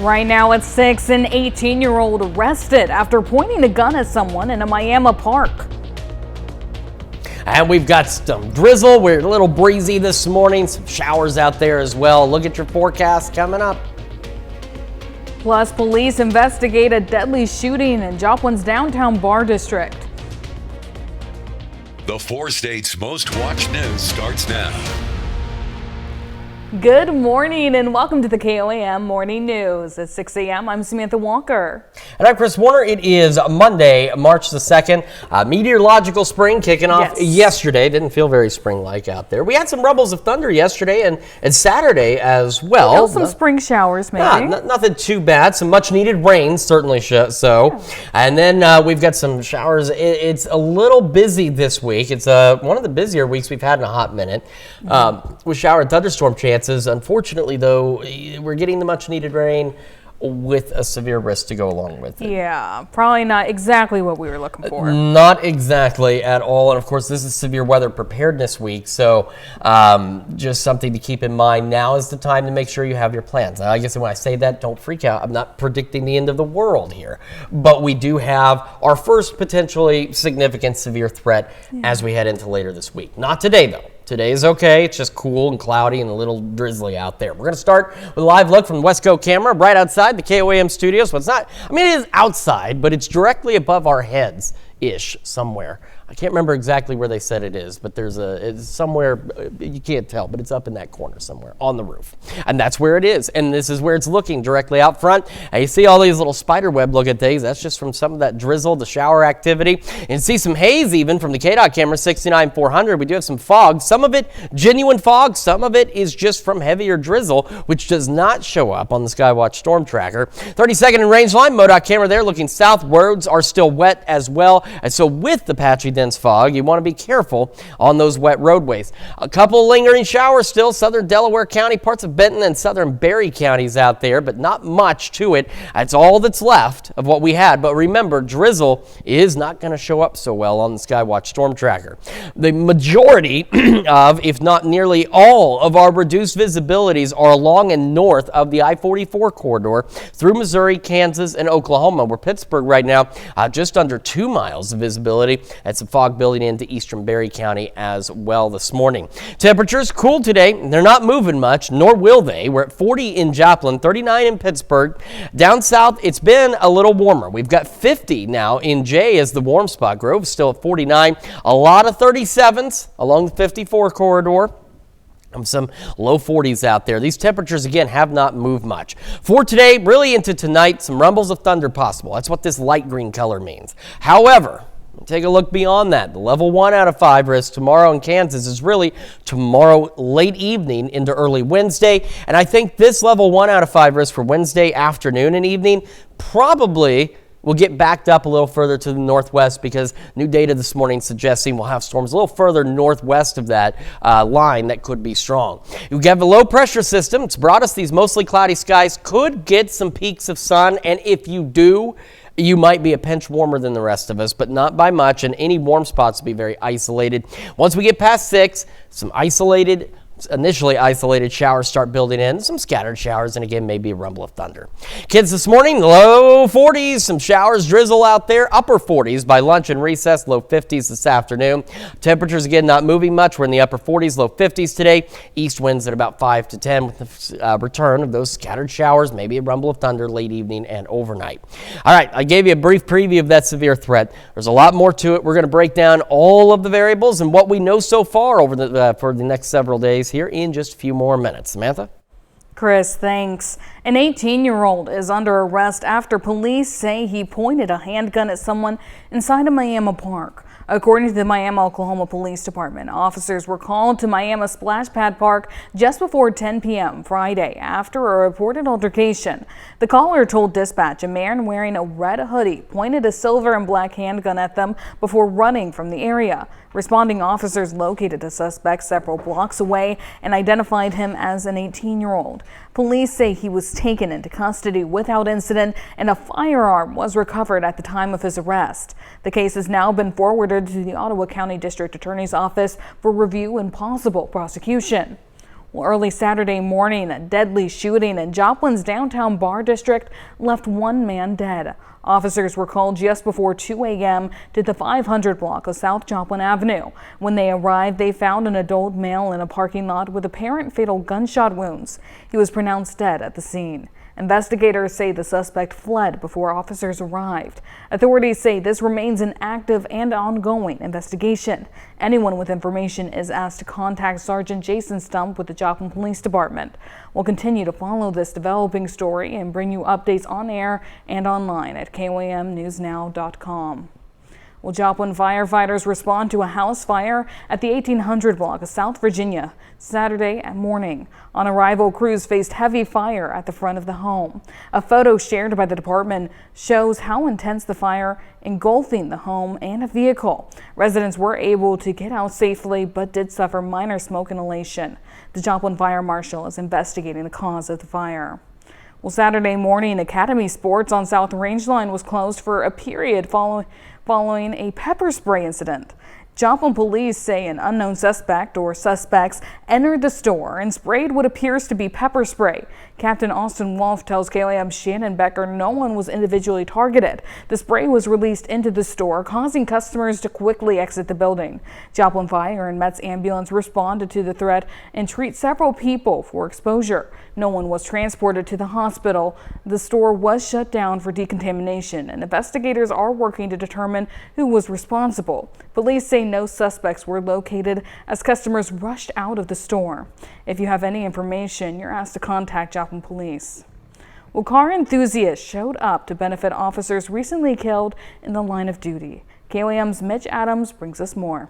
Right now at 6, an 18-year-old arrested after pointing a gun at someone in a Miami park. And we've got some drizzle. We're a little breezy this morning. Some showers out there as well. Look at your forecast coming up. Plus, police investigate a deadly shooting in Joplin's downtown bar district. The 4 states' most watched news starts now. Good morning and welcome to the KOAM Morning News. At 6 a.m., I'm Samantha Walker. And I'm Chris Warner. It is Monday, March the 2nd. Meteorological spring kicking off yesterday. Didn't feel very spring-like out there. We had some rumbles of thunder yesterday and Saturday as well. Some spring showers, maybe. Nothing too bad. Some much-needed rain, certainly so. Yeah. And then we've got some showers. It's a little busy this week. It's one of the busier weeks we've had in a hot minute with shower and thunderstorm chances. Unfortunately, though, we're getting the much-needed rain with a severe risk to go along with it. Yeah, probably not exactly what we were looking for. Not exactly at all. And of course, this is severe weather preparedness week. So just something to keep in mind. Now is the time to make sure you have your plans. Now, I guess when I say that, don't freak out. I'm not predicting the end of the world here. But we do have our first potentially significant severe threat as we head into later this week. Not today, though. Today is okay. It's just cool and cloudy and a little drizzly out there. We're going to start with a live look from the Westco camera right outside the KOAM studios. Well, it is outside, but it's directly above our heads-ish somewhere. I can't remember exactly where they said it is, but it's somewhere, you can't tell, but it's up in that corner somewhere on the roof. And that's where it is. And this is where it's looking directly out front. And you see all these little spider web looking things. That's just from some of that drizzle, the shower activity. And you see some haze even from the KDOT camera 69-400. We do have some fog. Some of it genuine fog. Some of it is just from heavier drizzle, which does not show up on the Skywatch Storm Tracker. 30-second and range line. MoDOT camera there looking south. Roads are still wet as well. And so with the patchy dense fog, you want to be careful on those wet roadways. A couple lingering showers still, southern Delaware County, parts of Benton and southern Berry counties out there, but not much to it. That's all that's left of what we had. But remember, drizzle is not going to show up so well on the Skywatch Storm Tracker. The majority of, if not nearly all, of our reduced visibilities are along and north of the I-44 corridor through Missouri, Kansas, and Oklahoma. We're Pittsburgh right now, just under 2 miles of visibility. That's a fog building into eastern Berry County as well this morning. Temperatures cool today. They're not moving much, nor will they. We're at 40 in Joplin, 39 in Pittsburgh. Down south, it's been a little warmer. We've got 50 now in Jay as the warm spot. Grove's still at 49. A lot of 37s along the 54 corridor. Some low 40s out there. These temperatures, again, have not moved much. For today, really into tonight, some rumbles of thunder possible. That's what this light green color means. However, take a look beyond that. The level 1 out of 5 risk tomorrow in Kansas is really tomorrow late evening into early Wednesday. And I think this level 1 out of 5 risk for Wednesday afternoon and evening probably will get backed up a little further to the northwest because new data this morning suggesting we'll have storms a little further northwest of that line that could be strong. You have a low pressure system. It's brought us these mostly cloudy skies. Could get some peaks of sun, and if you do, you might be a pinch warmer than the rest of us, but not by much, and any warm spots will be very isolated. Once we get past 6, some initially isolated showers start building in, some scattered showers, and again, maybe a rumble of thunder. Kids this morning, low 40s, some showers, drizzle out there, upper 40s by lunch and recess, low 50s this afternoon. Temperatures, again, not moving much. We're in the upper 40s, low 50s today. East winds at about 5 to 10 with the return of those scattered showers, maybe a rumble of thunder late evening and overnight. All right, I gave you a brief preview of that severe threat. There's a lot more to it. We're going to break down all of the variables and what we know so far over for the next several days here in just a few more minutes. Samantha? Chris, thanks. An 18-year-old is under arrest after police say he pointed a handgun at someone inside a Miami park. According to the Miami, Oklahoma Police Department, officers were called to Miami Splash Pad Park just before 10 p.m. Friday after a reported altercation. The caller told dispatch a man wearing a red hoodie pointed a silver and black handgun at them before running from the area. Responding officers located the suspect several blocks away and identified him as an 18-year-old. Police say he was taken into custody without incident and a firearm was recovered at the time of his arrest. The case has now been forwarded to the Ottawa County District Attorney's Office for review and possible prosecution. Well, early Saturday morning, a deadly shooting in Joplin's downtown bar district left one man dead. Officers were called just before 2 a.m. to the 500 block of South Joplin Avenue. When they arrived, they found an adult male in a parking lot with apparent fatal gunshot wounds. He was pronounced dead at the scene. Investigators say the suspect fled before officers arrived. Authorities say this remains an active and ongoing investigation. Anyone with information is asked to contact Sergeant Jason Stump with the Joplin Police Department. We'll continue to follow this developing story and bring you updates on air and online at KOAMnewsnow.com. Well, Joplin firefighters respond to a house fire at the 1800 block of South Virginia Saturday morning. On arrival, crews faced heavy fire at the front of the home. A photo shared by the department shows how intense the fire engulfing the home and a vehicle. Residents were able to get out safely but did suffer minor smoke inhalation. The Joplin Fire Marshal is investigating the cause of the fire. Well, Saturday morning, Academy Sports on South Rangeline was closed for a period following a pepper spray incident. Joplin police say an unknown suspect or suspects entered the store and sprayed what appears to be pepper spray. Captain Austin Wolf tells KOAM Shannon Becker no one was individually targeted. The spray was released into the store, causing customers to quickly exit the building. Joplin Fire and Met's ambulance responded to the threat and treat several people for exposure. No one was transported to the hospital. The store was shut down for decontamination, and investigators are working to determine who was responsible. Police say no suspects were located as customers rushed out of the store. If you have any information, you're asked to contact Joplin Police. Well, car enthusiasts showed up to benefit officers recently killed in the line of duty. KOAM's Mitch Adams brings us more.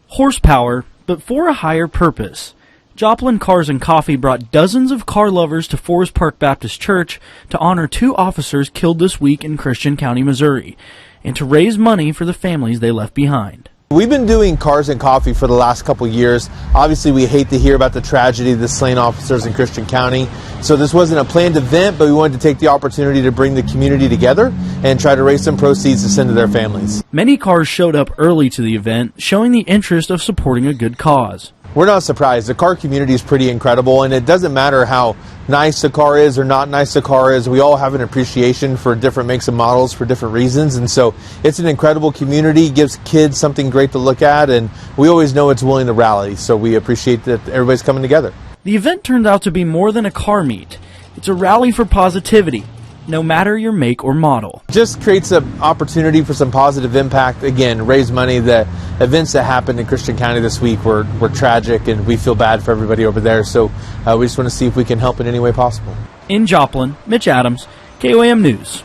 Horsepower, but for a higher purpose. Joplin Cars and Coffee brought dozens of car lovers to Forest Park Baptist Church to honor 2 officers killed this week in Christian County, Missouri, and to raise money for the families they left behind. We've been doing Cars and Coffee for the last couple years. Obviously, we hate to hear about the tragedy of the slain officers in Christian County. So this wasn't a planned event, but we wanted to take the opportunity to bring the community together and try to raise some proceeds to send to their families. Many cars showed up early to the event, showing the interest of supporting a good cause. We're not surprised. The car community is pretty incredible, and it doesn't matter how nice a car is or not nice a car is. We all have an appreciation for different makes and models for different reasons, and so it's an incredible community, gives kids something great to look at, and we always know it's willing to rally, so we appreciate that everybody's coming together. The event turned out to be more than a car meet. It's a rally for positivity, no matter your make or model. Just creates an opportunity for some positive impact. Again, raise money. The events that happened in Christian County this week were tragic, and we feel bad for everybody over there. So we just want to see if we can help in any way possible. In Joplin, Mitch Adams, KOAM News.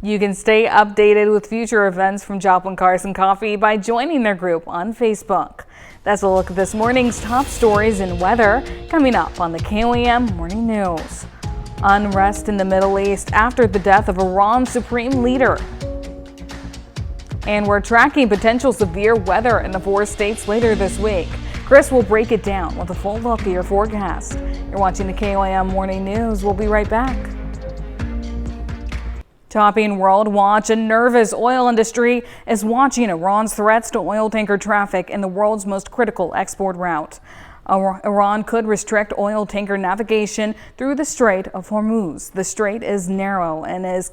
You can stay updated with future events from Joplin Cars and Coffee by joining their group on Facebook. That's a look at this morning's top stories and weather coming up on the KOAM Morning News. Unrest in the Middle East after the death of Iran's supreme leader. And we're tracking potential severe weather in the 4 states later this week. Chris will break it down with a full look at your forecast. You're watching the KOAM Morning News. We'll be right back. Topping World Watch, a nervous oil industry is watching Iran's threats to oil tanker traffic in the world's most critical export route. Iran could restrict oil tanker navigation through the Strait of Hormuz. The strait is narrow and is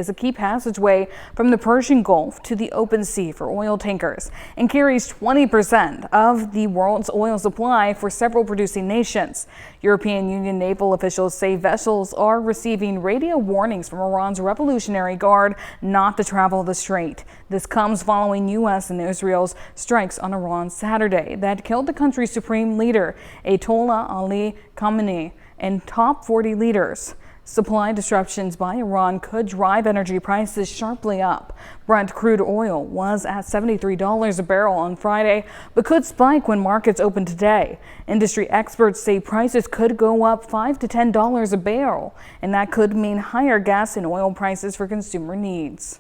a key passageway from the Persian Gulf to the open sea for oil tankers and carries 20% of the world's oil supply for several producing nations. European Union naval officials say vessels are receiving radio warnings from Iran's Revolutionary Guard not to travel the strait. This comes following U.S. and Israel's strikes on Iran Saturday that killed the country's supreme leader, Ayatollah Ali Khamenei, and top 40 leaders. Supply disruptions by Iran could drive energy prices sharply up. Brent crude oil was at $73 a barrel on Friday, but could spike when markets open today. Industry experts say prices could go up $5 to $10 a barrel, and that could mean higher gas and oil prices for consumer needs.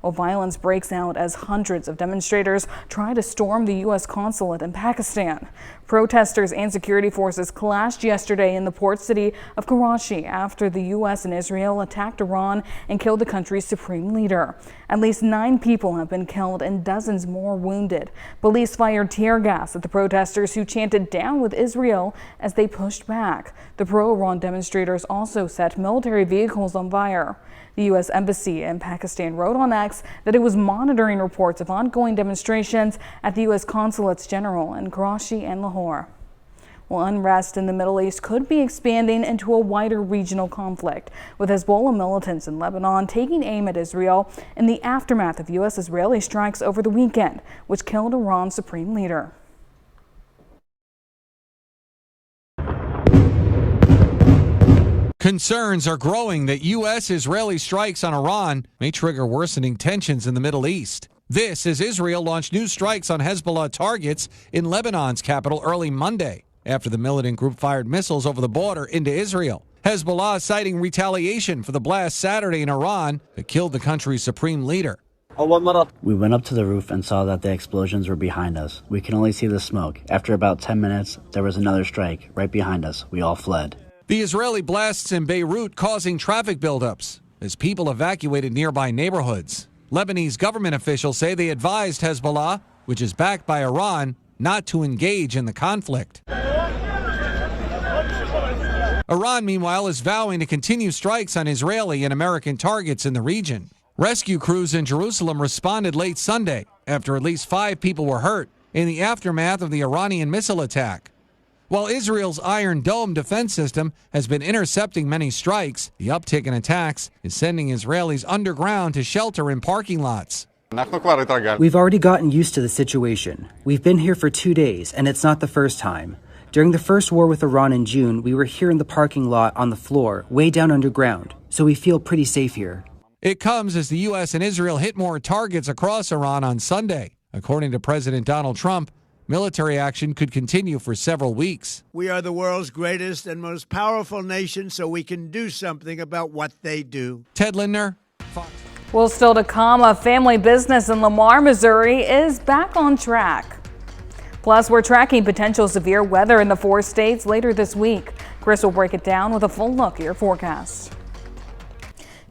Well, violence breaks out as hundreds of demonstrators try to storm the U.S. consulate in Pakistan. Protesters and security forces clashed yesterday in the port city of Karachi after the U.S. and Israel attacked Iran and killed the country's supreme leader. At least 9 people have been killed and dozens more wounded. Police fired tear gas at the protesters who chanted "Down with Israel" as they pushed back. The pro-Iran demonstrators also set military vehicles on fire. The U.S. Embassy in Pakistan wrote on X that it was monitoring reports of ongoing demonstrations at the U.S. consulates general in Karachi and Lahore. Well, unrest in the Middle East could be expanding into a wider regional conflict, with Hezbollah militants in Lebanon taking aim at Israel in the aftermath of U.S.-Israeli strikes over the weekend, which killed Iran's supreme leader. Concerns are growing that U.S.-Israeli strikes on Iran may trigger worsening tensions in the Middle East. This as Israel launched new strikes on Hezbollah targets in Lebanon's capital early Monday, after the militant group fired missiles over the border into Israel. Hezbollah citing retaliation for the blast Saturday in Iran that killed the country's supreme leader. We went up to the roof and saw that the explosions were behind us. We can only see the smoke. After about 10 minutes, there was another strike right behind us. We all fled. The Israeli blasts in Beirut causing traffic buildups as people evacuated nearby neighborhoods. Lebanese government officials say they advised Hezbollah, which is backed by Iran, not to engage in the conflict. Iran, meanwhile, is vowing to continue strikes on Israeli and American targets in the region. Rescue crews in Jerusalem responded late Sunday after at least 5 people were hurt in the aftermath of the Iranian missile attack. While Israel's Iron Dome defense system has been intercepting many strikes, the uptick in attacks is sending Israelis underground to shelter in parking lots. We've already gotten used to the situation. We've been here for 2 days, and it's not the first time. During the first war with Iran in June, we were here in the parking lot on the floor, way down underground, so we feel pretty safe here. It comes as the U.S. and Israel hit more targets across Iran on Sunday. According to President Donald Trump, military action could continue for several weeks. We are the world's greatest and most powerful nation, so we can do something about what they do. Ted Lindner, Fox. Well, still to come, a family business in Lamar, Missouri is back on track. Plus, we're tracking potential severe weather in the 4 states later this week. Chris will break it down with a full look at your forecast.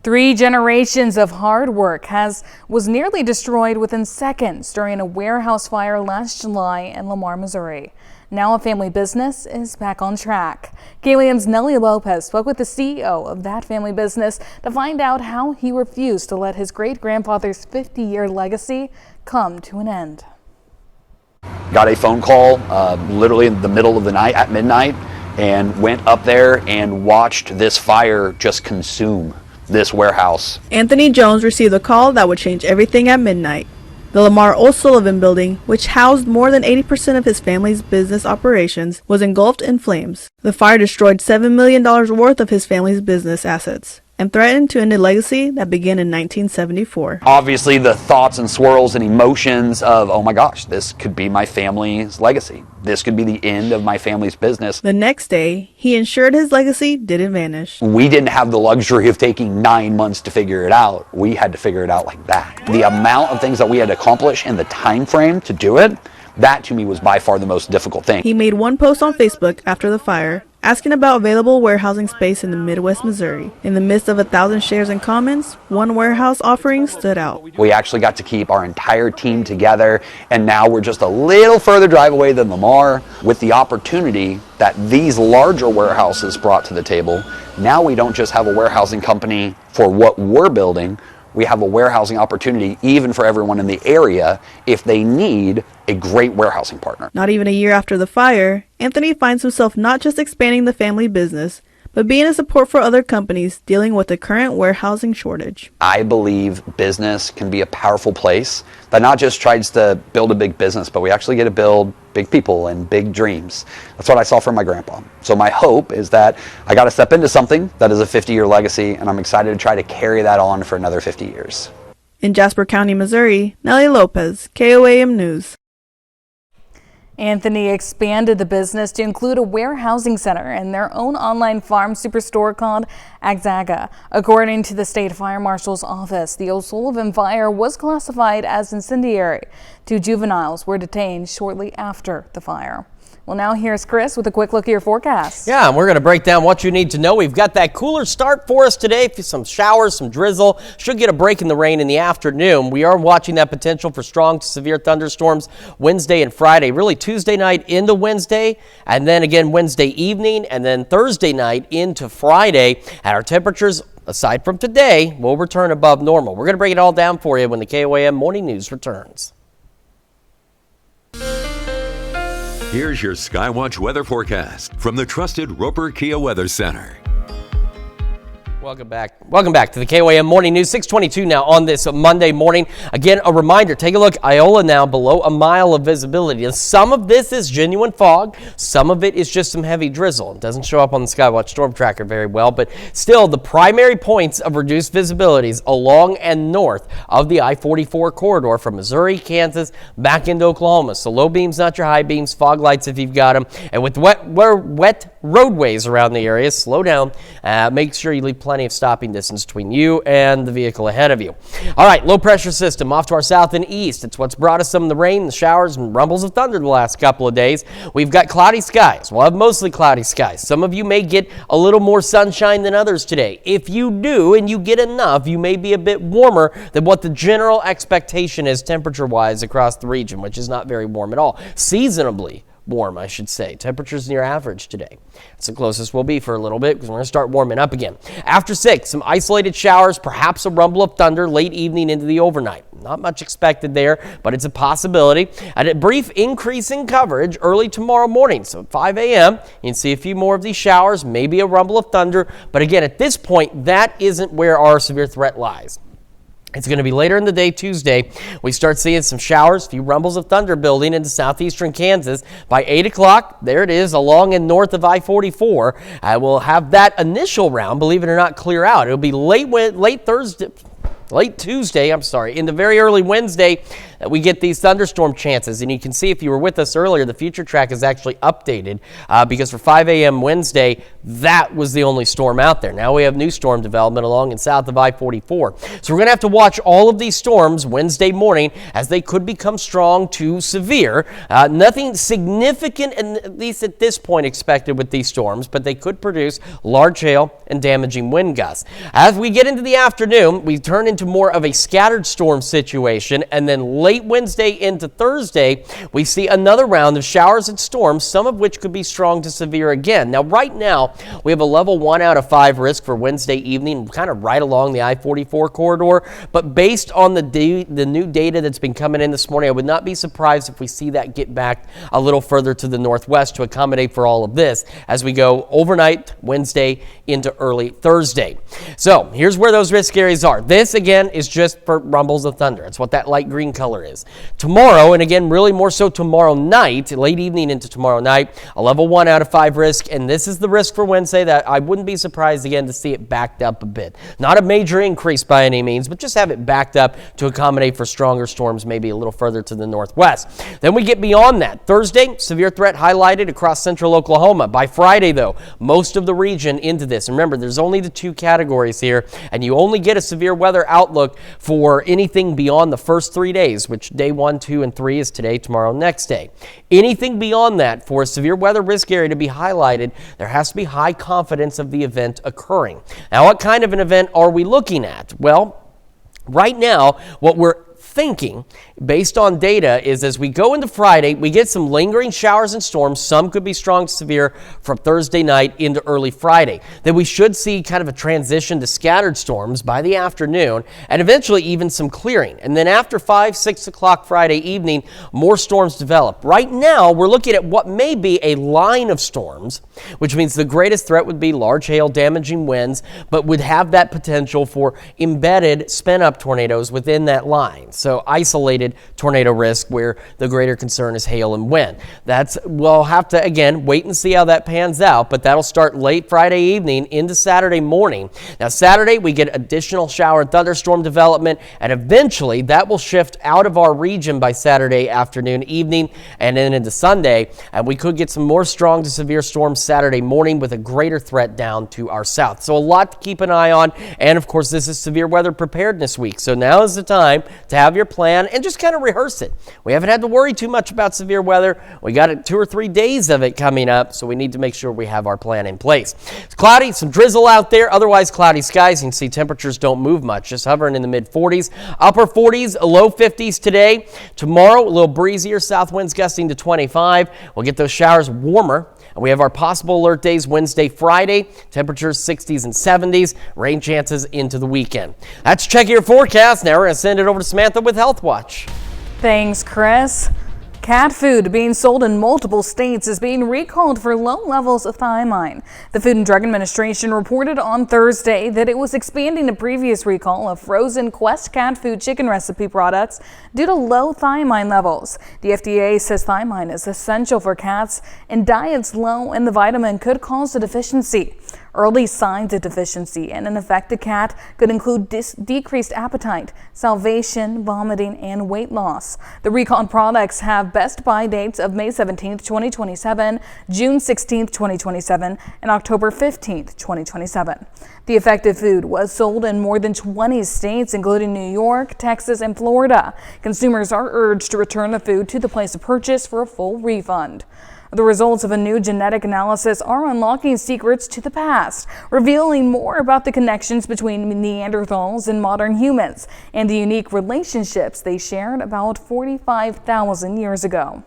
3 generations of hard work was nearly destroyed within seconds during a warehouse fire last July in Lamar, Missouri. Now a family business is back on track. Kalian's Nellie Lopez spoke with the CEO of that family business to find out how he refused to let his great-grandfather's 50-year legacy come to an end. Got a phone call literally in the middle of the night at midnight and went up there and watched this fire just consume this warehouse. Anthony Jones received a call that would change everything at midnight. The Lamar O'Sullivan building, which housed more than 80% of his family's business operations, was engulfed in flames. The fire destroyed $7 million worth of his family's business assets and threatened to end a legacy that began in 1974. Obviously, the thoughts and swirls and emotions of, oh my gosh, this could be my family's legacy. This could be the end of my family's business. The next day, he ensured his legacy didn't vanish. We didn't have the luxury of taking 9 months to figure it out. We had to figure it out like that. The amount of things that we had to accomplish and the time frame to do it, that to me was by far the most difficult thing. He made one post on Facebook after the fire, asking about available warehousing space in the Midwest Missouri. In the midst of 1,000 shares and comments, one warehouse offering stood out. We actually got to keep our entire team together, and now we're just a little further drive away than Lamar. With the opportunity that these larger warehouses brought to the table, now we don't just have a warehousing company for what we're building, we have a warehousing opportunity even for everyone in the area if they need a great warehousing partner. Not even a year after the fire, Anthony finds himself not just expanding the family business, but being a support for other companies dealing with the current warehousing shortage. I believe business can be a powerful place that not just tries to build a big business, but we actually get to build big people and big dreams. That's what I saw from my grandpa. So my hope is that I got to step into something that is a 50-year legacy, and I'm excited to try to carry that on for another 50 years. In Jasper County, Missouri, Nellie Lopez, KOAM News. Anthony expanded the business to include a warehousing center and their own online farm superstore called Agzaga. According to the state fire marshal's office, the O'Sullivan fire was classified as incendiary. 2 juveniles were detained shortly after the fire. Well, now here's Chris with a quick look at your forecast. Yeah, and we're going to break down what you need to know. We've got that cooler start for us today. Some showers, some drizzle. Should get a break in the rain in the afternoon. We are watching that potential for strong to severe thunderstorms Wednesday and Friday. Really Tuesday night into Wednesday, and then again Wednesday evening, and then Thursday night into Friday. And our temperatures, aside from today, will return above normal. We're going to break it all down for you when the KOAM Morning News returns. Here's your Skywatch weather forecast from the trusted Roper Kia Weather Center. Welcome back. Welcome back to the KOAM Morning News. 6:22 now on this Monday morning. Again, a reminder, take a look. Iola now below a mile of visibility. And some of this is genuine fog. Some of it is just some heavy drizzle. It doesn't show up on the Skywatch Storm Tracker very well, but still the primary points of reduced visibilities along and north of the I-44 corridor from Missouri, Kansas, back into Oklahoma. So low beams, not your high beams, fog lights if you've got them. And with wet roadways around the area, slow down. Make sure you leave plenty of stopping distance between you and the vehicle ahead of you. All right, low pressure system off to our south and east. It's what's brought us some of the rain, the showers, and rumbles of thunder the last couple of days. We've got cloudy skies. We'll have mostly cloudy skies. Some of you may get a little more sunshine than others today. If you do and you get enough, you may be a bit warmer than what the general expectation is temperature-wise across the region, which is not very warm at all. Seasonably warm, I should say. Temperatures near average today. It's the closest we'll be for a little bit because we're going to start warming up again. After 6, some isolated showers, perhaps a rumble of thunder late evening into the overnight. Not much expected there, but it's a possibility. And a brief increase in coverage early tomorrow morning. So at 5 a.m., you can see a few more of these showers, maybe a rumble of thunder. But again, at this point, that isn't where our severe threat lies. It's going to be later in the day, Tuesday. We start seeing some showers, a few rumbles of thunder building into southeastern Kansas. By 8 o'clock, there it is, along and north of I-44. We'll have that initial round, believe it or not, clear out. It'll be late Tuesday, into very early Wednesday, we get these thunderstorm chances. And you can see if you were with us earlier, the future track is actually updated because for 5 a.m. Wednesday, that was the only storm out there. Now we have new storm development along and south of I-44. So we're going to have to watch all of these storms Wednesday morning as they could become strong to severe. Nothing significant, at least at this point, expected with these storms, but they could produce large hail and damaging wind gusts. As we get into the afternoon, we turn into more of a scattered storm situation, and then late Wednesday into Thursday, we see another round of showers and storms, some of which could be strong to severe again. Now, right now, we have a level 1 out of 5 risk for Wednesday evening, kind of right along the I-44 corridor, but based on the new data that's been coming in this morning, I would not be surprised if we see that get back a little further to the northwest to accommodate for all of this as we go overnight Wednesday into early Thursday. So here's where those risk areas are. This, again, is just for rumbles of thunder. It's what that light green color is. Tomorrow, and again, really more so tomorrow night, late evening into tomorrow night, a level 1 out of 5 risk, and this is the risk for Wednesday that I wouldn't be surprised again to see it backed up a bit. Not a major increase by any means, but just have it backed up to accommodate for stronger storms maybe a little further to the northwest. Then we get beyond that. Thursday, severe threat highlighted across central Oklahoma. By Friday, though, most of the region into this. Remember, there's only the 2 categories here, and you only get a severe weather outlook for anything beyond the first 3 days, which day 1, 2, and 3 is today, tomorrow, next day. Anything beyond that for a severe weather risk area to be highlighted, there has to be high confidence of the event occurring. Now, what kind of an event are we looking at? Well, right now, what we're thinking based on data is as we go into Friday, we get some lingering showers and storms. Some could be strong to severe from Thursday night into early Friday. Then we should see kind of a transition to scattered storms by the afternoon and eventually even some clearing. And then after 5, 6 o'clock Friday evening, more storms develop. Right now, we're looking at what may be a line of storms, which means the greatest threat would be large hail, damaging winds, but would have that potential for embedded spin-up tornadoes within that line. So isolated tornado risk where the greater concern is hail and wind. We'll have to, again, wait and see how that pans out, but that'll start late Friday evening into Saturday morning. Now, Saturday, we get additional shower and thunderstorm development, and eventually that will shift out of our region by Saturday afternoon, evening, and then into Sunday, and we could get some more strong to severe storms Saturday morning with a greater threat down to our south. So a lot to keep an eye on, and of course, this is Severe Weather Preparedness Week, so now is the time to have have your plan, and just kind of rehearse it. We haven't had to worry too much about severe weather. We got 2 or 3 days of it coming up, so we need to make sure we have our plan in place. It's cloudy, some drizzle out there, otherwise cloudy skies. You can see temperatures don't move much, just hovering in the mid-40s, upper 40s, low 50s today. Tomorrow, a little breezier, south winds gusting to 25. We'll get those showers warmer. And we have our possible alert days Wednesday, Friday, temperatures 60s and 70s, rain chances into the weekend. That's Check Your Forecast. Now we're going to send it over to Samantha with Health Watch. Thanks, Chris. Cat food being sold in multiple states is being recalled for low levels of thiamine. The Food and Drug Administration reported on Thursday that it was expanding a previous recall of frozen Quest cat food chicken recipe products due to low thiamine levels. The FDA says thiamine is essential for cats and diets low in the vitamin could cause a deficiency. Early signs of deficiency in an affected cat could include decreased appetite, salivation, vomiting, and weight loss. The recalled products have best buy dates of May 17, 2027, June 16, 2027, and October 15, 2027. The affected food was sold in more than 20 states, including New York, Texas, and Florida. Consumers are urged to return the food to the place of purchase for a full refund. The results of a new genetic analysis are unlocking secrets to the past, revealing more about the connections between Neanderthals and modern humans and the unique relationships they shared about 45,000 years ago.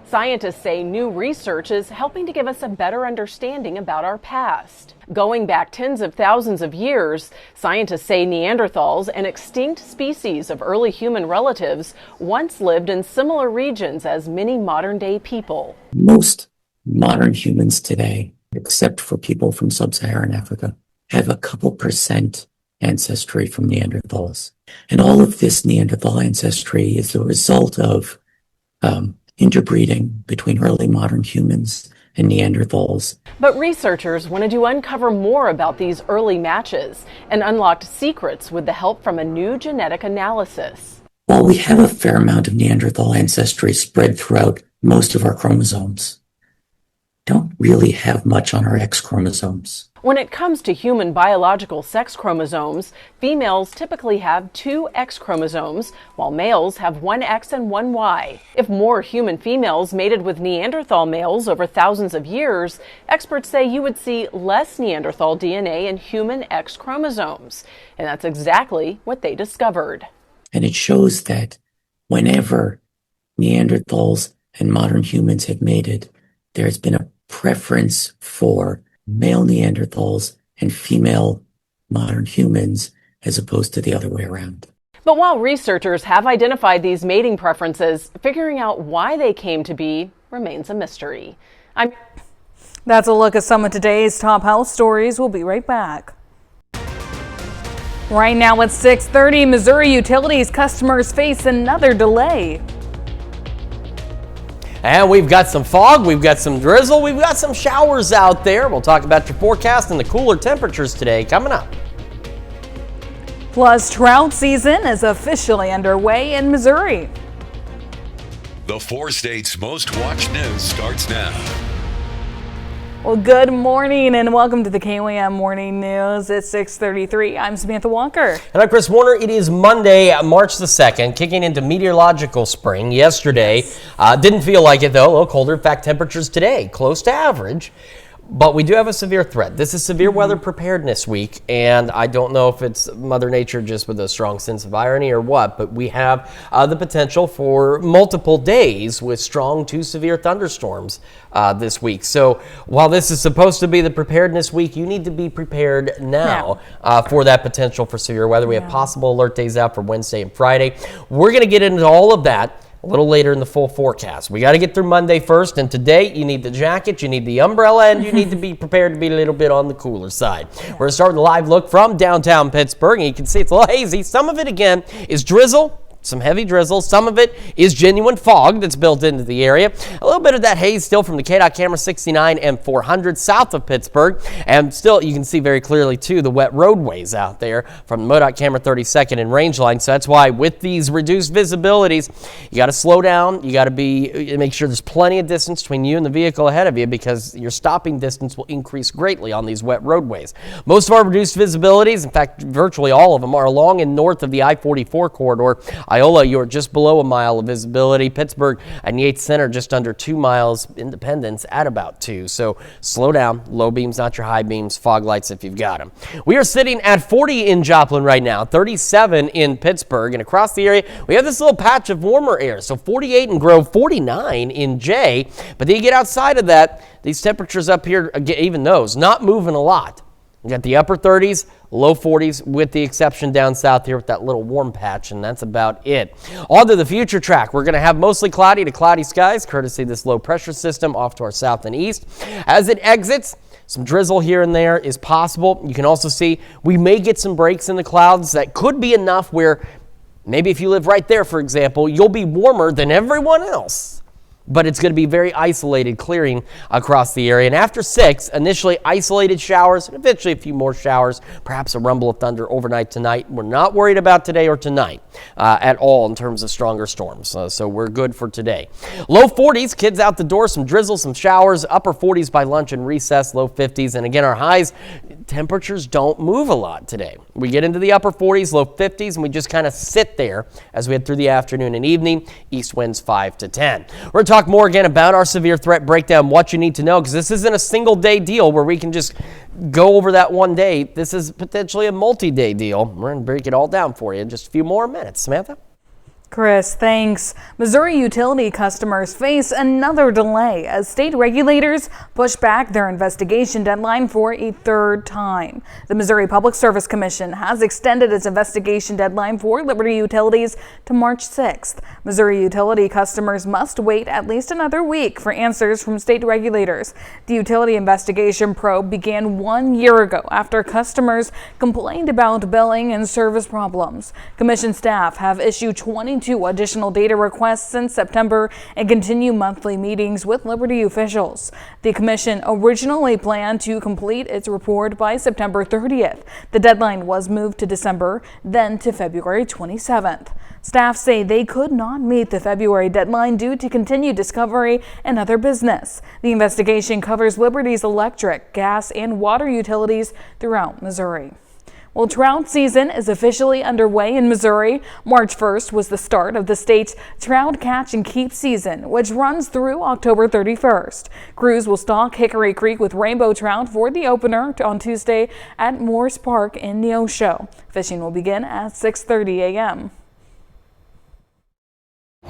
Scientists say new research is helping to give us a better understanding about our past. Going back tens of thousands of years, scientists say Neanderthals, an extinct species of early human relatives, once lived in similar regions as many modern-day people. Most modern humans today, except for people from sub-Saharan Africa, have a couple percent ancestry from Neanderthals. And all of this Neanderthal ancestry is the result of interbreeding between early modern humans and Neanderthals. But researchers wanted to uncover more about these early matches and unlocked secrets with the help from a new genetic analysis. While we have a fair amount of Neanderthal ancestry spread throughout most of our chromosomes, don't really have much on our X chromosomes. When it comes to human biological sex chromosomes, females typically have 2 X chromosomes, while males have 1 X and 1 Y. If more human females mated with Neanderthal males over thousands of years, experts say you would see less Neanderthal DNA in human X chromosomes. And that's exactly what they discovered. And it shows that whenever Neanderthals and modern humans have mated, there's been a preference for male Neanderthals and female modern humans as opposed to the other way around. But while researchers have identified these mating preferences, figuring out why they came to be remains a mystery. That's a look at some of today's top health stories. We'll be right back. Right now at 6:30, Missouri Utilities customers face another delay. And we've got some fog, we've got some drizzle, we've got some showers out there. We'll talk about your forecast and the cooler temperatures today coming up. Plus, trout season is officially underway in Missouri. The 4 states' most watched news starts now. Well, good morning and welcome to the KOAM Morning News at 6:33. I'm Samantha Walker. And I'm Chris Warner. It is Monday, March the 2nd, kicking into meteorological spring. Yesterday, didn't feel like it though, a little colder. In fact, temperatures today, close to average. But we do have a severe threat. This is Severe Weather Preparedness Week, and I don't know if it's Mother Nature just with a strong sense of irony or what, but we have the potential for multiple days with strong to severe thunderstorms this week. So while this is supposed to be the Preparedness Week, you need to be prepared now for that potential for severe weather. We have possible alert days out for Wednesday and Friday. We're going to get into all of that a little later in the full forecast. We got to get through Monday first, and today you need the jacket, you need the umbrella, and you need to be prepared to be a little bit on the cooler side. We're going to start with a live look from downtown Pittsburgh, and you can see it's a little hazy. Some of it, again, is drizzle. Some heavy drizzle. Some of it is genuine fog that's built into the area. A little bit of that haze still from the KDOT camera 69 and 400 south of Pittsburgh. And still, you can see very clearly, too, the wet roadways out there from the MoDOT camera 32nd and range line. So that's why with these reduced visibilities, you got to slow down. You got to make sure there's plenty of distance between you and the vehicle ahead of you, because your stopping distance will increase greatly on these wet roadways. Most of our reduced visibilities, in fact, virtually all of them, are along and north of the I-44 corridor. Iola, you're just below a mile of visibility. Pittsburgh and Yates Center just under 2 miles. Independence at about 2. So slow down. Low beams, not your high beams. Fog lights if you've got them. We are sitting at 40 in Joplin right now, 37 in Pittsburgh, and across the area we have this little patch of warmer air. So 48 in Grove, 49 in Jay. But then you get outside of that, these temperatures up here, even those, not moving a lot. You got the upper 30s, low 40s, with the exception down south here with that little warm patch, and that's about it. On to the future track. We're going to have mostly cloudy to cloudy skies, courtesy of this low pressure system off to our south and east. As it exits, some drizzle here and there is possible. You can also see we may get some breaks in the clouds that could be enough where maybe if you live right there, for example, you'll be warmer than everyone else. But it's going to be very isolated clearing across the area. And after 6, initially isolated showers, and eventually a few more showers, perhaps a rumble of thunder overnight tonight. We're not worried about today or tonight at all in terms of stronger storms. So we're good for today. Low 40s, kids out the door, some drizzle, some showers, upper 40s by lunch and recess, low 50s. And again, our highs, temperatures don't move a lot today. We get into the upper 40s, low 50s, and we just kind of sit there as we head through the afternoon and evening. East winds 5 to 10. We're going to talk more again about our severe threat breakdown, what you need to know, because this isn't a single day deal where we can just go over that one day. This is potentially a multi-day deal. We're going to break it all down for you in just a few more minutes. Samantha? Chris, thanks. Missouri utility customers face another delay as state regulators push back their investigation deadline for a third time. The Missouri Public Service Commission has extended its investigation deadline for Liberty Utilities to March 6th. Missouri utility customers must wait at least another week for answers from state regulators. The utility investigation probe began 1 year ago after customers complained about billing and service problems. Commission staff have issued 22 additional data requests since September and continue monthly meetings with Liberty officials. The commission originally planned to complete its report by September 30th. The deadline was moved to December, then to February 27th. Staff say they could not meet the February deadline due to continued discovery and other business. The investigation covers Liberty's electric, gas, and water utilities throughout Missouri. Well, trout season is officially underway in Missouri. March 1st was the start of the state's trout catch and keep season, which runs through October 31st. Crews will stock Hickory Creek with rainbow trout for the opener on Tuesday at Morse Park in Neosho. Fishing will begin at 6:30 a.m.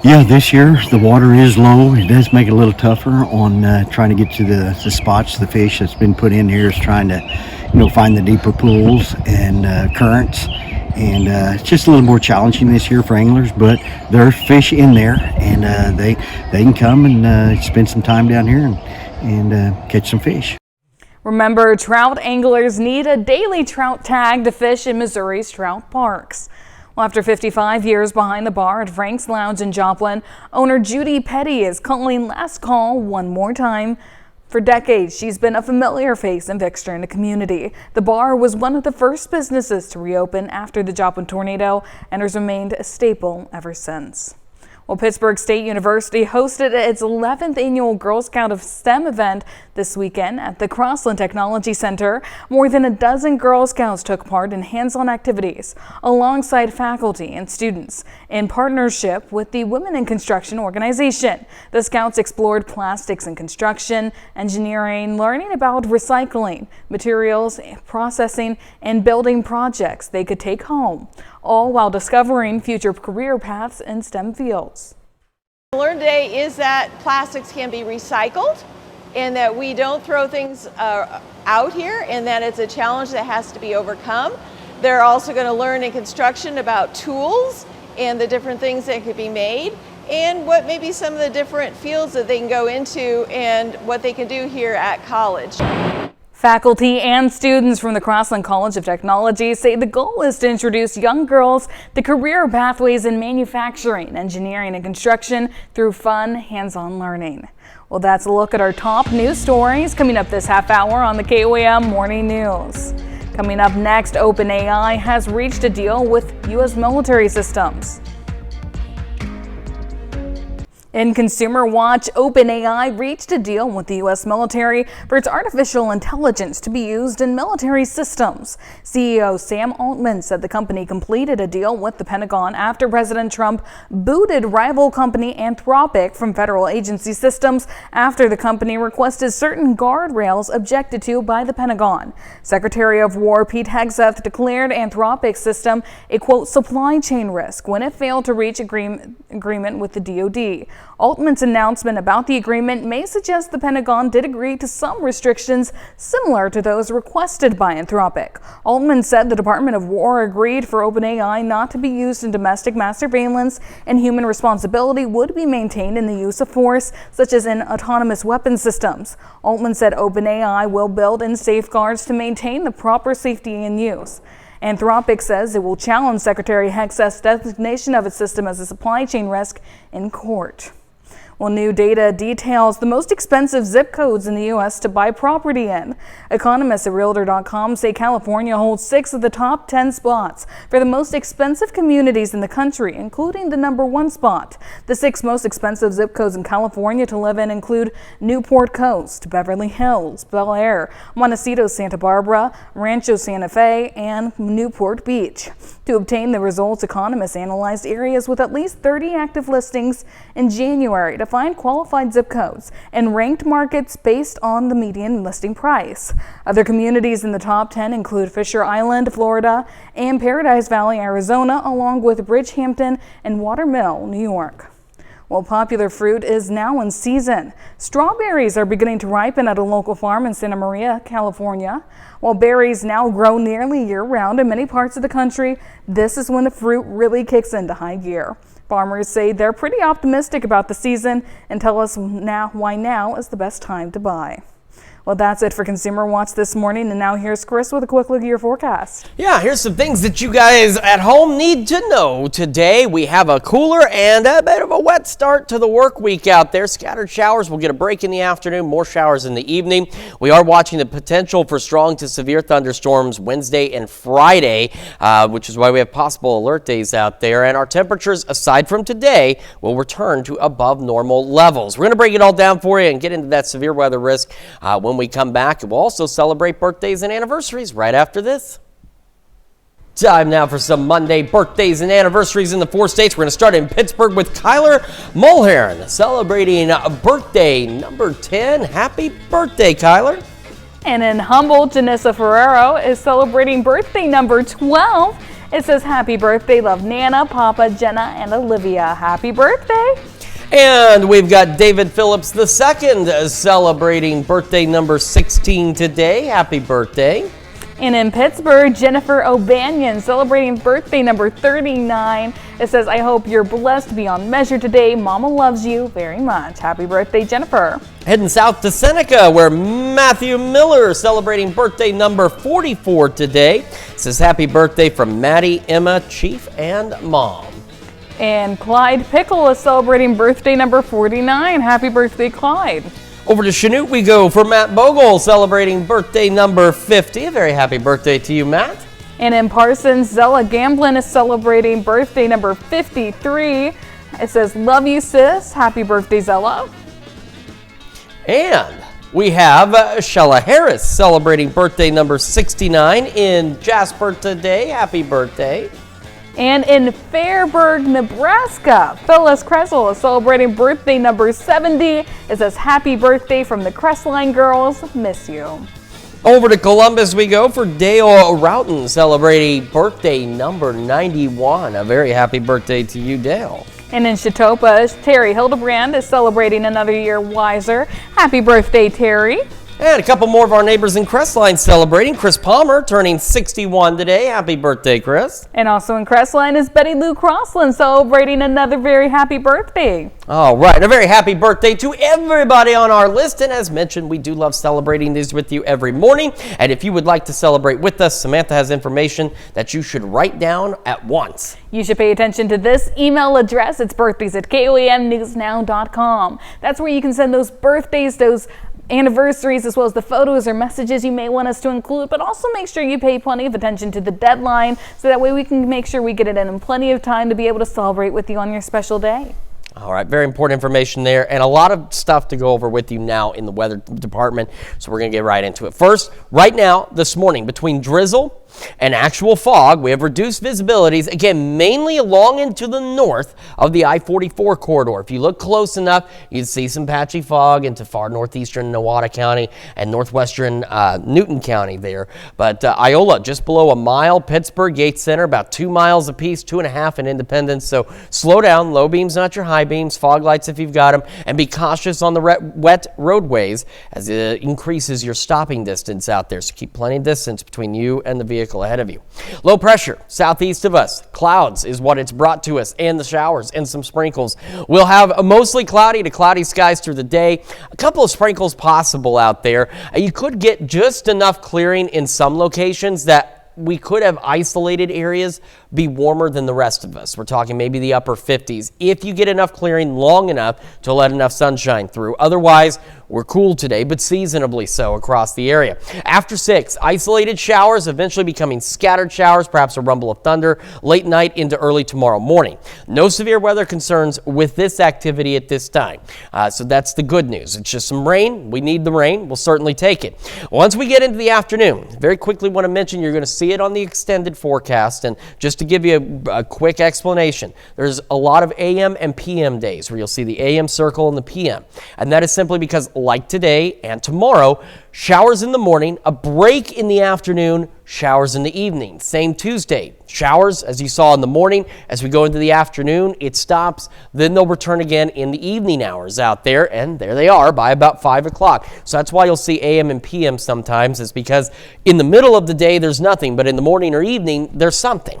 Yeah, this year the water is low. It does make it a little tougher on trying to get to the spots. The fish that's been put in here is trying to, find the deeper pools and currents, and it's just a little more challenging this year for anglers. But there's fish in there, and they can come and spend some time down here and catch some fish. Remember, trout anglers need a daily trout tag to fish in Missouri's trout parks. Well, after 55 years behind the bar at Frank's Lounge in Joplin, owner Judy Petty is calling last call one more time. For decades, she's been a familiar face and fixture in the community. The bar was one of the first businesses to reopen after the Joplin tornado and has remained a staple ever since. Well, Pittsburgh State University hosted its 11th annual Girl Scout of STEM event this weekend at the Crossland Technology Center. More than a dozen Girl Scouts took part in hands-on activities alongside faculty and students in partnership with the Women in Construction organization. The Scouts explored plastics and construction, engineering, learning about recycling, materials, processing, and building projects they could take home, all while discovering future career paths in STEM fields. Learn today is that plastics can be recycled and that we don't throw things out here, and that it's a challenge that has to be overcome. They're also going to learn in construction about tools and the different things that could be made, and what maybe some of the different fields that they can go into and what they can do here at college. Faculty and students from the Crossland College of Technology say the goal is to introduce young girls to career pathways in manufacturing, engineering, and construction through fun, hands-on learning. Well, that's a look at our top news stories coming up this half hour on the KOAM Morning News. Coming up next, OpenAI has reached a deal with U.S. military systems. In Consumer Watch, OpenAI reached a deal with the U.S. military for its artificial intelligence to be used in military systems. CEO Sam Altman said the company completed a deal with the Pentagon after President Trump booted rival company Anthropic from federal agency systems after the company requested certain guardrails objected to by the Pentagon. Secretary of War Pete Hegseth declared Anthropic's system a, quote, supply chain risk when it failed to reach agreement with the DoD. Altman's announcement about the agreement may suggest the Pentagon did agree to some restrictions similar to those requested by Anthropic. Altman said the Department of War agreed for OpenAI not to be used in domestic mass surveillance, and human responsibility would be maintained in the use of force, such as in autonomous weapon systems. Altman said OpenAI will build in safeguards to maintain the proper safety and use. Anthropic says it will challenge Secretary Hegseth's designation of its system as a supply chain risk in court. Well, new data details the most expensive zip codes in the U.S. to buy property in. Economists at Realtor.com say California holds 6 of the top 10 spots for the most expensive communities in the country, including the #1 spot. The 6 most expensive zip codes in California to live in include Newport Coast, Beverly Hills, Bel Air, Montecito, Santa Barbara, Rancho Santa Fe, and Newport Beach. To obtain the results, economists analyzed areas with at least 30 active listings in January to find qualified zip codes and ranked markets based on the median listing price. Other communities in the top 10 include Fisher Island, Florida, and Paradise Valley, Arizona, along with Bridgehampton and Watermill, New York. Well, popular fruit is now in season. Strawberries are beginning to ripen at a local farm in Santa Maria, California. While berries now grow nearly year-round in many parts of the country, this is when the fruit really kicks into high gear. Farmers say they're pretty optimistic about the season and tell us why now is the best time to buy. Well, that's it for Consumer Watch this morning, and now here's Chris with a quick look at your forecast. Yeah, here's some things that you guys at home need to know today. We have a cooler and a bit of a wet start to the work week out there. Scattered showers. We'll get a break in the afternoon, more showers in the evening. We are watching the potential for strong to severe thunderstorms Wednesday and Friday, which is why we have possible alert days out there. And our temperatures, aside from today, will return to above normal levels. We're going to break it all down for you and get into that severe weather risk when we come back. We'll also celebrate birthdays and anniversaries right after this. Time now for some Monday birthdays and anniversaries in the 4 states. We're going to start in Pittsburgh with Kyler Mulhern, celebrating birthday number 10. Happy birthday, Kyler. And in Humboldt, Janissa Ferrero is celebrating birthday number 12. It says, happy birthday, love Nana, Papa, Jenna, and Olivia. Happy birthday. And we've got David Phillips II celebrating birthday number 16 today. Happy birthday. And in Pittsburgh, Jennifer O'Banion celebrating birthday number 39. It says, I hope you're blessed beyond measure today. Mama loves you very much. Happy birthday, Jennifer. Heading south to Seneca, where Matthew Miller celebrating birthday number 44 today. It says, happy birthday from Maddie, Emma, Chief, and Mom. And Clyde Pickle is celebrating birthday number 49. Happy birthday, Clyde. Over to Chanute we go for Matt Bogle celebrating birthday number 50. A very happy birthday to you, Matt. And in Parsons, Zella Gamblin is celebrating birthday number 53. It says, love you, sis. Happy birthday, Zella. And we have Shella Harris celebrating birthday number 69 in Jasper today. Happy birthday. And in Fairburg, Nebraska, Phyllis Kressel is celebrating birthday number 70. It says, happy birthday from the Crestline girls. Miss you. Over to Columbus we go for Dale Roughton celebrating birthday number 91. A very happy birthday to you, Dale. And in Chautauqua, Terry Hildebrand is celebrating another year wiser. Happy birthday, Terry. And a couple more of our neighbors in Crestline celebrating. Chris Palmer turning 61 today. Happy birthday, Chris. And also in Crestline is Betty Lou Crossland celebrating another very happy birthday. All right, and a very happy birthday to everybody on our list. And as mentioned, we do love celebrating these with you every morning. And if you would like to celebrate with us, Samantha has information that you should write down at once. You should pay attention to this email address. It's birthdays@koamnewsnow.com. That's where you can send those birthdays, those anniversaries, as well as the photos or messages you may want us to include, but also make sure you pay plenty of attention to the deadline so that way we can make sure we get it in plenty of time to be able to celebrate with you on your special day. All right, very important information there, and a lot of stuff to go over with you now in the weather department, so we're going to get right into it. First, right now, this morning, between drizzle and actual fog, we have reduced visibilities, again, mainly along into the north of the I-44 corridor. If you look close enough, you can see some patchy fog into far northeastern Nowata County and northwestern Newton County there. But Iola, just below a mile, Pittsburgh, Yates Center, about 2 miles apiece, 2.5 in Independence. So slow down, low beams, not your high beams, fog lights if you've got them, and be cautious on the wet roadways as it increases your stopping distance out there. So keep plenty of distance between you and the vehicle ahead of you. Low pressure southeast of us. Clouds is what it's brought to us, and the showers and some sprinkles. We'll have a mostly cloudy to cloudy skies through the day. A couple of sprinkles possible out there. You could get just enough clearing in some locations that we could have isolated areas be warmer than the rest of us. We're talking maybe the upper 50s if you get enough clearing long enough to let enough sunshine through. Otherwise, we're cool today, but seasonably so across the area. After 6, isolated showers eventually becoming scattered showers, perhaps a rumble of thunder late night into early tomorrow morning. No severe weather concerns with this activity at this time. So that's the good news. It's just some rain. We need the rain. We'll certainly take it. Once we get into the afternoon, very quickly want to mention you're going to see it on the extended forecast. And just to give you a quick explanation, there's a lot of AM and PM days where you'll see the AM circle and the PM. And that is simply because, like today and tomorrow, showers in the morning, a break in the afternoon, showers in the evening. Same Tuesday, showers as you saw in the morning. As we go into the afternoon, it stops. Then they'll return again in the evening hours out there, and there they are by about 5 o'clock. So that's why you'll see AM and PM sometimes, is because in the middle of the day there's nothing, but in the morning or evening there's something.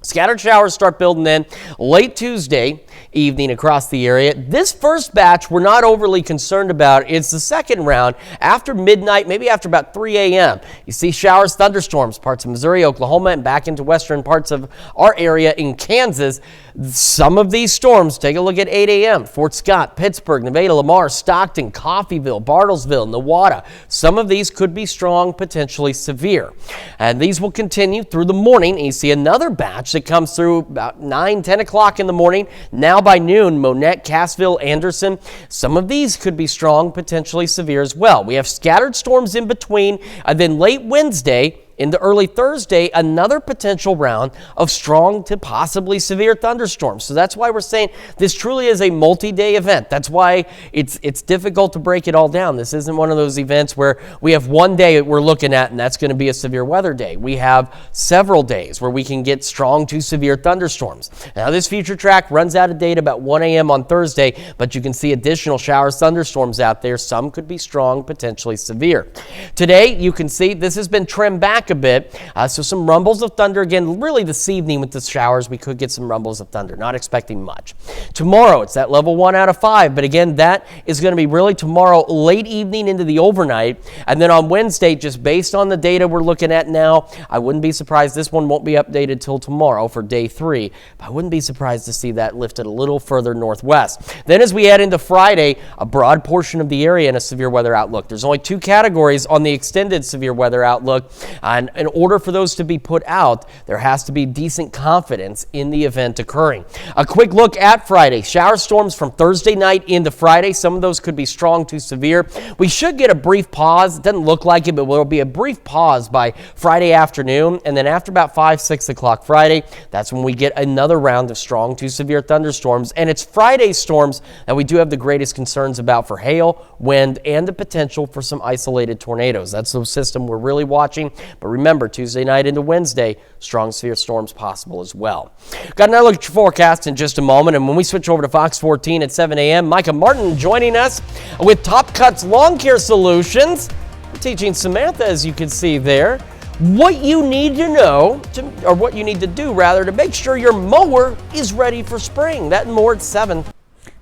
Scattered showers start building in late Tuesday evening across the area. This first batch we're not overly concerned about. It's the second round after midnight, maybe after about 3 a.m. You see showers, thunderstorms, parts of Missouri, Oklahoma, and back into western parts of our area in Kansas. Some of these storms, take a look at 8 a.m. Fort Scott, Pittsburgh, Nevada, Lamar, Stockton, Coffeyville, Bartlesville, Nowata. Some of these could be strong, potentially severe. And these will continue through the morning. And you see another batch that comes through about 9, 10 o'clock in the morning. Now by noon, Monette, Cassville, Anderson. Some of these could be strong, potentially severe as well. We have scattered storms in between, and then late Wednesday into early Thursday, another potential round of strong to possibly severe thunderstorms. So that's why we're saying this truly is a multi-day event. That's why it's difficult to break it all down. This isn't one of those events where we have one day that we're looking at and that's going to be a severe weather day. We have several days where we can get strong to severe thunderstorms. Now this future track runs out of date about 1 a.m. on Thursday, but you can see additional showers, thunderstorms out there. Some could be strong, potentially severe. Today, you can see this has been trimmed back a bit. So some rumbles of thunder again, really this evening with the showers, we could get some rumbles of thunder, not expecting much. Tomorrow, it's that level 1 out of 5, but again, that is going to be really tomorrow late evening into the overnight. And then on Wednesday, just based on the data we're looking at now, I wouldn't be surprised. This one won't be updated till tomorrow for day 3, but I wouldn't be surprised to see that lifted a little further northwest. Then as we head into Friday, a broad portion of the area in a severe weather outlook. There's only 2 categories on the extended severe weather outlook. And in order for those to be put out, there has to be decent confidence in the event occurring. A quick look at Friday. Shower storms from Thursday night into Friday. Some of those could be strong to severe. We should get a brief pause. It doesn't look like it, but there will be a brief pause by Friday afternoon. And then after about 5, 6 o'clock Friday, that's when we get another round of strong to severe thunderstorms. And it's Friday's storms that we do have the greatest concerns about for hail, wind, and the potential for some isolated tornadoes. That's the system we're really watching. But remember, Tuesday night into Wednesday, strong severe storms possible as well. Got another look at your forecast in just a moment. And when we switch over to Fox 14 at 7 a.m., Micah Martin joining us with Top Cuts Lawn Care Solutions. We're teaching Samantha, as you can see there, what you need to know, or what you need to do rather, to make sure your mower is ready for spring. That and more at 7.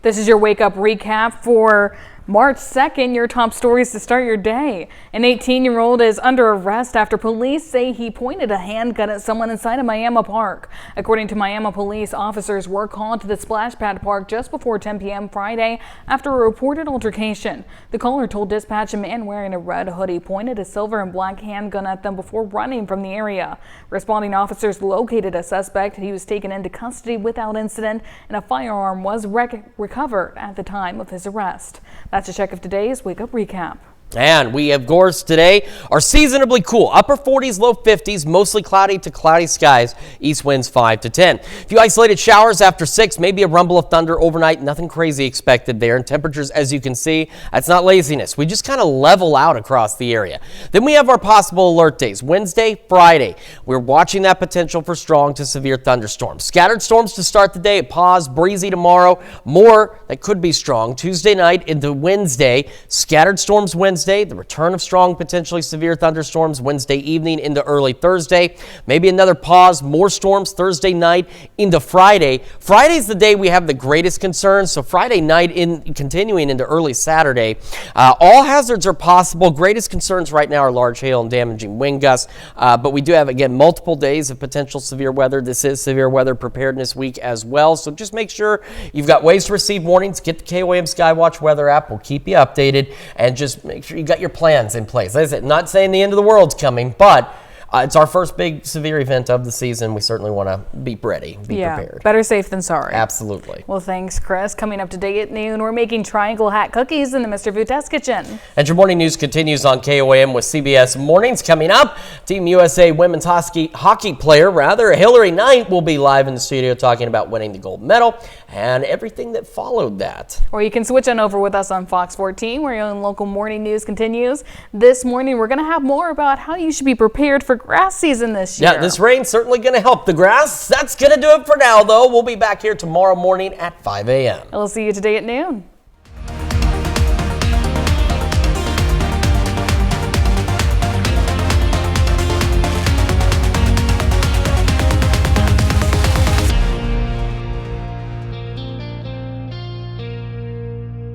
This is your Wake Up recap for March 2nd, your top stories to start your day. An 18-year-old is under arrest after police say he pointed a handgun at someone inside a Miami park. According to Miami police, officers were called to the Splash Pad Park just before 10 p.m. Friday after a reported altercation. The caller told dispatch a man wearing a red hoodie pointed a silver and black handgun at them before running from the area. Responding officers located a suspect. He was taken into custody without incident, and a firearm was recovered at the time of his arrest. That's a check of today's Wake Up Recap. And we, of course, today are seasonably cool. Upper 40s, low 50s, mostly cloudy to cloudy skies. East winds 5 to 10. A few isolated showers after 6, maybe a rumble of thunder overnight. Nothing crazy expected there. And temperatures, as you can see, that's not laziness. We just kind of level out across the area. Then we have our possible alert days. Wednesday, Friday. We're watching that potential for strong to severe thunderstorms. Scattered storms to start the day at pause. Breezy tomorrow. More that could be strong. Tuesday night into Wednesday. Scattered storms Wednesday. The return of strong, potentially severe thunderstorms Wednesday evening into early Thursday. Maybe another pause, more storms Thursday night into Friday. Friday's the day we have the greatest concerns, so Friday night continuing into early Saturday. All hazards are possible. Greatest concerns right now are large hail and damaging wind gusts, but we do have, again, multiple days of potential severe weather. This is Severe Weather Preparedness Week as well, so just make sure you've got ways to receive warnings. Get the KOAM Skywatch weather app. We'll keep you updated, and just make sure you got your plans in place. As I said, not saying the end of the world's coming, but it's our first big severe event of the season. We certainly want to be ready, be prepared. Better safe than sorry. Absolutely. Well, thanks, Chris. Coming up today at noon, we're making triangle hat cookies in the Mr. Vu Test Kitchen. And your morning news continues on KOAM with CBS Mornings. Coming up, Team USA women's hockey player, Hillary Knight, will be live in the studio talking about winning the gold medal and everything that followed that. Or you can switch on over with us on Fox 14, where your own local morning news continues. This morning, we're going to have more about how you should be prepared for grass season this year. Yeah, this rain's certainly going to help the grass. That's going to do it for now, though. We'll be back here tomorrow morning at 5 a.m. We'll see you today at noon.